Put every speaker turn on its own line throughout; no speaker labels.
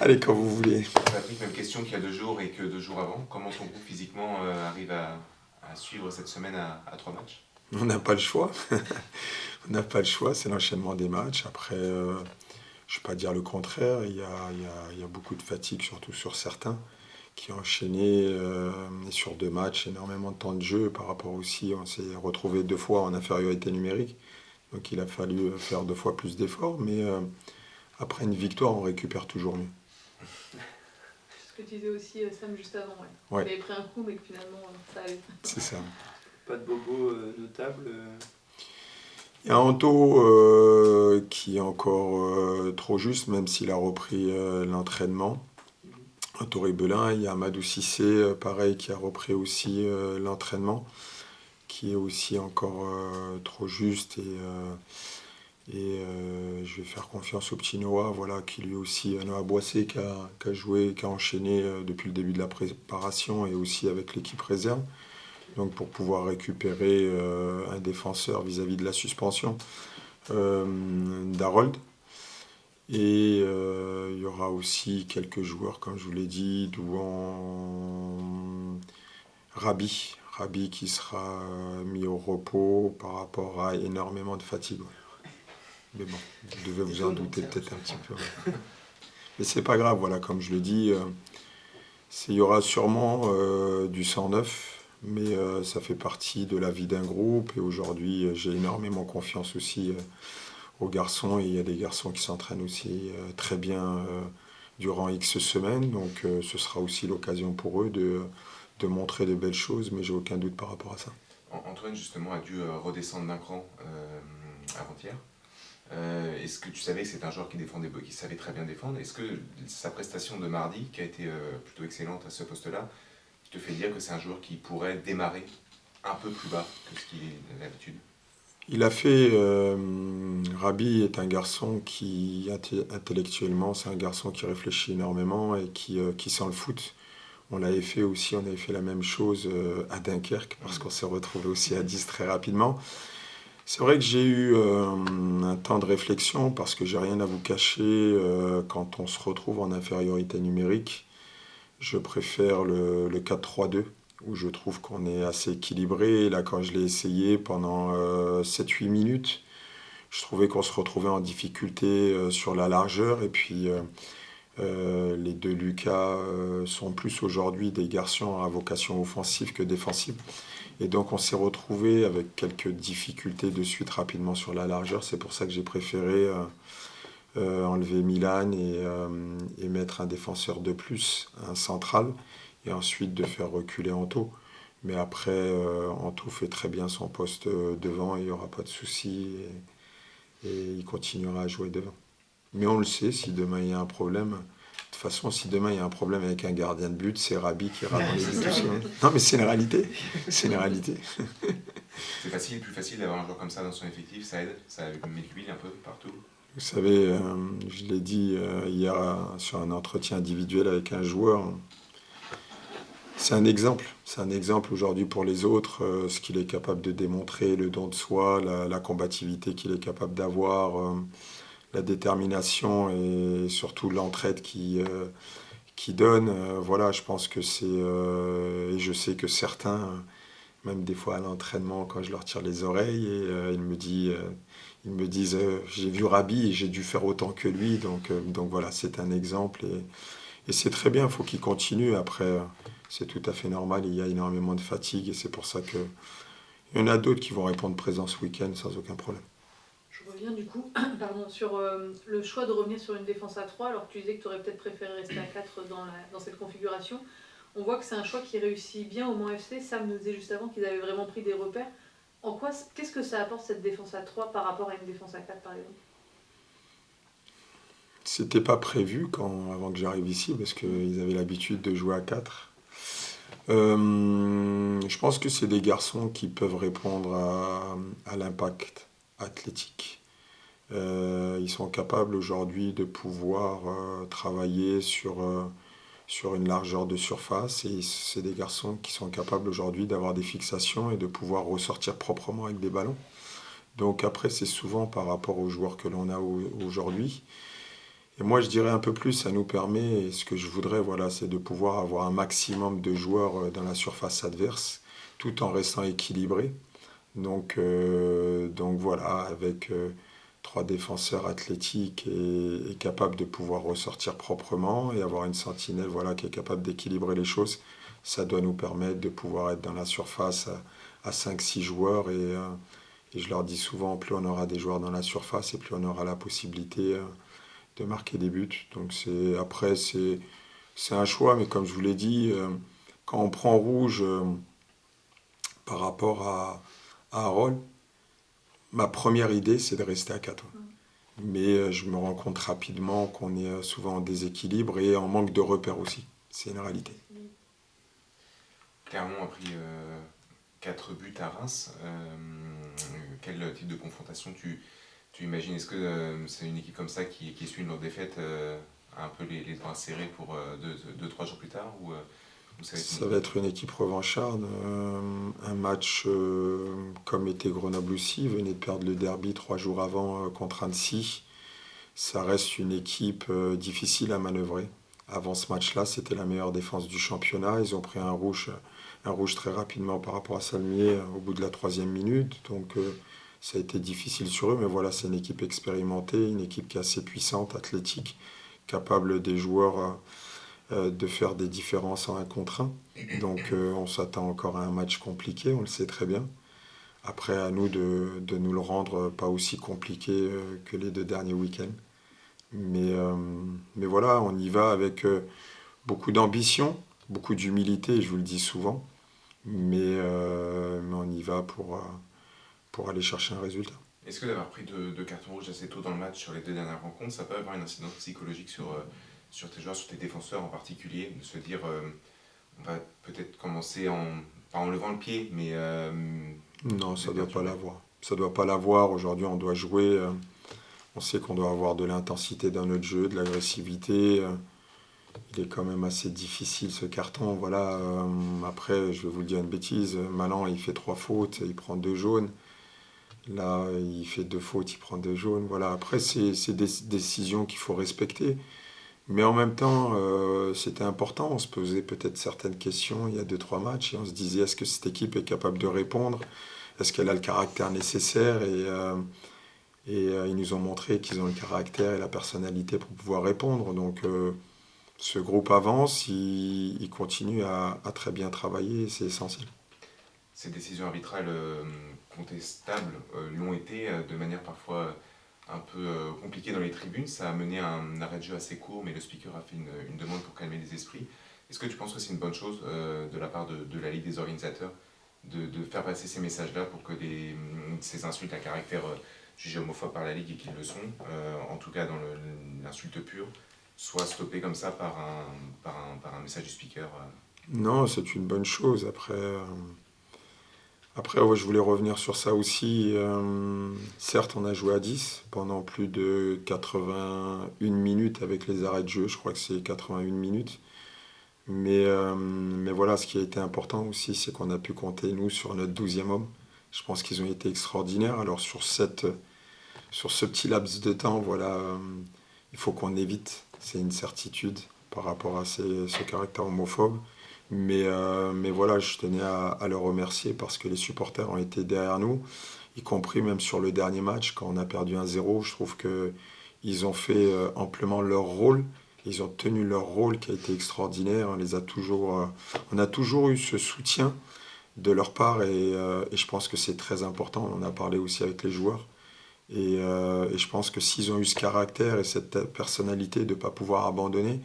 Allez, quand vous voulez.
Patrick, même question qu'il y a 2 jours et que 2 jours avant. Comment ton groupe physiquement arrive à suivre cette semaine à 3 matchs?
On n'a pas le choix. On n'a pas le choix, c'est l'enchaînement des matchs. Après, je ne vais pas dire le contraire. Il y a beaucoup de fatigue, surtout sur certains, qui ont enchaîné et sur 2 matchs, énormément de temps de jeu. Par rapport aussi, on s'est retrouvé 2 fois en infériorité numérique. Donc il a fallu faire 2 fois plus d'efforts. Mais après une victoire, on récupère toujours mieux.
Ce que tu disais aussi, Sam, juste avant, ouais.
Ouais.
Il avait pris un coup, mais que finalement, ça allait.
C'est ça.
Pas de bobo notable.
Il y a Anto qui est encore trop juste, même s'il a repris l'entraînement. Anto Ribelin, il y a Amadou Cissé, pareil, qui a repris aussi l'entraînement, qui est aussi encore trop juste. Et je vais faire confiance au petit Noah, voilà, qui lui aussi, Noah Boissé, qui a joué, qui a enchaîné depuis le début de la préparation et aussi avec l'équipe réserve. Donc pour pouvoir récupérer un défenseur vis-à-vis de la suspension d'Harold. Et il y aura aussi quelques joueurs, comme je vous l'ai dit, Douan, Rabi qui sera mis au repos par rapport à énormément de fatigue. Mais bon, vous devez vous en douter peut-être un petit peu. Mais c'est pas grave, voilà, comme je le dis, il y aura sûrement du sang neuf, mais ça fait partie de la vie d'un groupe. Et aujourd'hui, j'ai énormément confiance aussi aux garçons. Et il y a des garçons qui s'entraînent aussi très bien durant X semaines. Donc ce sera aussi l'occasion pour eux de montrer de belles choses, mais j'ai aucun doute par rapport à ça.
Antoine, justement, a dû redescendre d'un cran avant-hier. Est-ce que tu savais que c'est un joueur qui savait très bien défendre? Est-ce que sa prestation de mardi, qui a été plutôt excellente à ce poste-là, te fait dire que c'est un joueur qui pourrait démarrer un peu plus bas que ce qu'il est d'habitude?
Il a fait. Rabi est un garçon qui, intellectuellement, c'est un garçon qui réfléchit énormément et qui sent le foot. On l'avait fait aussi, on avait fait la même chose à Dunkerque, parce qu'on s'est retrouvé aussi à 10 très rapidement. C'est vrai que j'ai eu un temps de réflexion, parce que j'ai rien à vous cacher, quand on se retrouve en infériorité numérique, je préfère le 4-3-2, où je trouve qu'on est assez équilibré. Et là, quand je l'ai essayé pendant 7-8 minutes, je trouvais qu'on se retrouvait en difficulté sur la largeur. Et puis, les deux Lucas sont plus aujourd'hui des garçons à vocation offensive que défensive. Et donc, on s'est retrouvé avec quelques difficultés de suite rapidement sur la largeur. C'est pour ça que j'ai préféré enlever Milan et mettre un défenseur de plus, un central, et ensuite de faire reculer Anto. Mais après, Anto fait très bien son poste devant, et il n'y aura pas de souci, et il continuera à jouer devant. Mais on le sait, si demain il y a un problème, de toute façon, si demain il y a un problème avec un gardien de but, c'est Rabi qui ira dans les buts tout seul. Non, mais c'est une réalité. C'est une réalité.
C'est plus facile d'avoir un joueur comme ça dans son effectif, ça aide, ça met de l'huile un peu partout.
Vous savez, je l'ai dit hier sur un entretien individuel avec un joueur, c'est un exemple. C'est un exemple aujourd'hui pour les autres, ce qu'il est capable de démontrer, le don de soi, la combativité qu'il est capable d'avoir, la détermination et surtout l'entraide qui donne. Voilà, je pense que c'est... et je sais que certains, même des fois à l'entraînement, quand je leur tire les oreilles, et ils me disent j'ai vu Rabi et j'ai dû faire autant que lui. Donc voilà, c'est un exemple. Et c'est très bien, il faut qu'il continue. Après, c'est tout à fait normal, il y a énormément de fatigue. Et c'est pour ça que il y en a d'autres qui vont répondre présent ce week-end sans aucun problème.
Je reviens du coup pardon, sur le choix de revenir sur une défense à 3, alors que tu disais que tu aurais peut-être préféré rester à 4 dans cette configuration. On voit que c'est un choix qui réussit bien au Mans FC. Sam nous disait juste avant qu'ils avaient vraiment pris des repères. Qu'est-ce que ça apporte cette défense à 3 par rapport à une défense à 4 par exemple?
C'était pas prévu avant que j'arrive ici, parce qu'ils avaient l'habitude de jouer à 4. Je pense que c'est des garçons qui peuvent répondre à l'impact athlétique. Ils sont capables aujourd'hui de pouvoir travailler sur une largeur de surface, et c'est des garçons qui sont capables aujourd'hui d'avoir des fixations et de pouvoir ressortir proprement avec des ballons. Donc après, c'est souvent par rapport aux joueurs que l'on a aujourd'hui. Et moi, je dirais un peu plus, ça nous permet, et ce que je voudrais, voilà, c'est de pouvoir avoir un maximum de joueurs dans la surface adverse, tout en restant équilibré. Donc voilà, avec trois défenseurs athlétiques et capables de pouvoir ressortir proprement et avoir une sentinelle voilà, qui est capable d'équilibrer les choses, ça doit nous permettre de pouvoir être dans la surface à 5-6 joueurs. Et je leur dis souvent, plus on aura des joueurs dans la surface et plus on aura la possibilité de marquer des buts. Donc après, c'est un choix, mais comme je vous l'ai dit, quand on prend rouge par rapport à Harold, ma première idée, c'est de rester à 4. Mais je me rends compte rapidement qu'on est souvent en déséquilibre et en manque de repères aussi. C'est une réalité.
Clermont a pris 4 buts à Reims. Quel type de confrontation tu imagines? Est-ce que c'est une équipe comme ça qui suit une lourde défaite a un peu les dents serrés pour 2-3 jours plus tard ou
Ça va être une équipe revancharde. Un match comme était Grenoble aussi, venait de perdre le derby 3 jours avant contre Annecy. Ça reste une équipe difficile à manœuvrer. Avant ce match-là, c'était la meilleure défense du championnat. Ils ont pris un rouge très rapidement par rapport à Salmier au bout de la 3e minute. Donc ça a été difficile sur eux. Mais voilà, c'est une équipe expérimentée, une équipe qui est assez puissante, athlétique, capable des joueurs de faire des différences en 1 contre 1. Donc on s'attend encore à un match compliqué, on le sait très bien. Après, à nous de nous le rendre pas aussi compliqué que les 2 derniers week-ends. Mais voilà, on y va avec beaucoup d'ambition, beaucoup d'humilité, je vous le dis souvent. Mais on y va pour aller chercher un résultat.
Est-ce que d'avoir pris 2 cartons rouges assez tôt dans le match sur les 2 dernières rencontres, ça peut avoir une incidence psychologique sur tes joueurs, sur tes défenseurs en particulier, de se dire on va peut-être commencer pas en levant le pied, mais...
Non, ça ne doit pas l'avoir. Ça doit pas l'avoir. Aujourd'hui, on doit jouer. On sait qu'on doit avoir de l'intensité dans notre jeu, de l'agressivité. Il est quand même assez difficile ce carton. Voilà. Après, je vais vous le dire une bêtise. Malan, il fait 3 fautes, il prend 2 jaunes. Là, il fait 2 fautes, il prend 2 jaunes. Voilà. Après, c'est des décisions qu'il faut respecter. Mais en même temps, c'était important. On se posait peut-être certaines questions il y a 2-3 matchs et on se disait est-ce que cette équipe est capable de répondre? Est-ce qu'elle a le caractère nécessaire? Et ils nous ont montré qu'ils ont le caractère et la personnalité pour pouvoir répondre. Donc ce groupe avance, il continue à très bien travailler et c'est essentiel.
Ces décisions arbitrales contestables l'ont été de manière parfois un peu compliquée dans les tribunes. Ça a mené à un arrêt de jeu assez court, mais le speaker a fait une demande pour calmer les esprits. Est-ce que tu penses que c'est une bonne chose de la part de la Ligue des organisateurs de faire passer ces messages-là pour que ces insultes à caractère jugées homophobes par la Ligue et qu'ils le sont, en tout cas dans l'insulte pure, soient stoppées comme ça par un message du speaker
Non, c'est une bonne chose. Après ouais, je voulais revenir sur ça aussi. Certes, on a joué à 10 pendant plus de 81 minutes avec les arrêts de jeu. Je crois que c'est 81 minutes. Mais voilà, ce qui a été important aussi, c'est qu'on a pu compter, nous, sur notre 12e homme. Je pense qu'ils ont été extraordinaires. Alors sur ce petit laps de temps, voilà, il faut qu'on évite. C'est une certitude par rapport à ce caractère homophobe. Mais voilà, je tenais à le remercier parce que les supporters ont été derrière nous, y compris même sur le dernier match, quand on a perdu 1-0. Je trouve qu'ils ont fait amplement leur rôle. Ils ont tenu leur rôle qui a été extraordinaire. On a toujours eu ce soutien de leur part et je pense que c'est très important. On en a parlé aussi avec les joueurs. Et je pense que s'ils ont eu ce caractère et cette personnalité de ne pas pouvoir abandonner,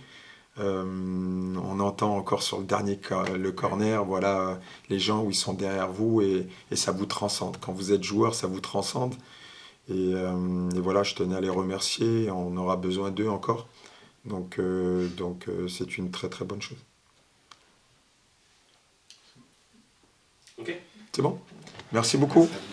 on entend encore sur le corner, voilà, les gens où ils sont derrière vous et ça vous transcende. Quand vous êtes joueur, ça vous transcende. Et voilà, je tenais à les remercier. On aura besoin d'eux encore. Donc c'est une très très bonne chose.
Ok.
C'est bon? Merci beaucoup.
Merci.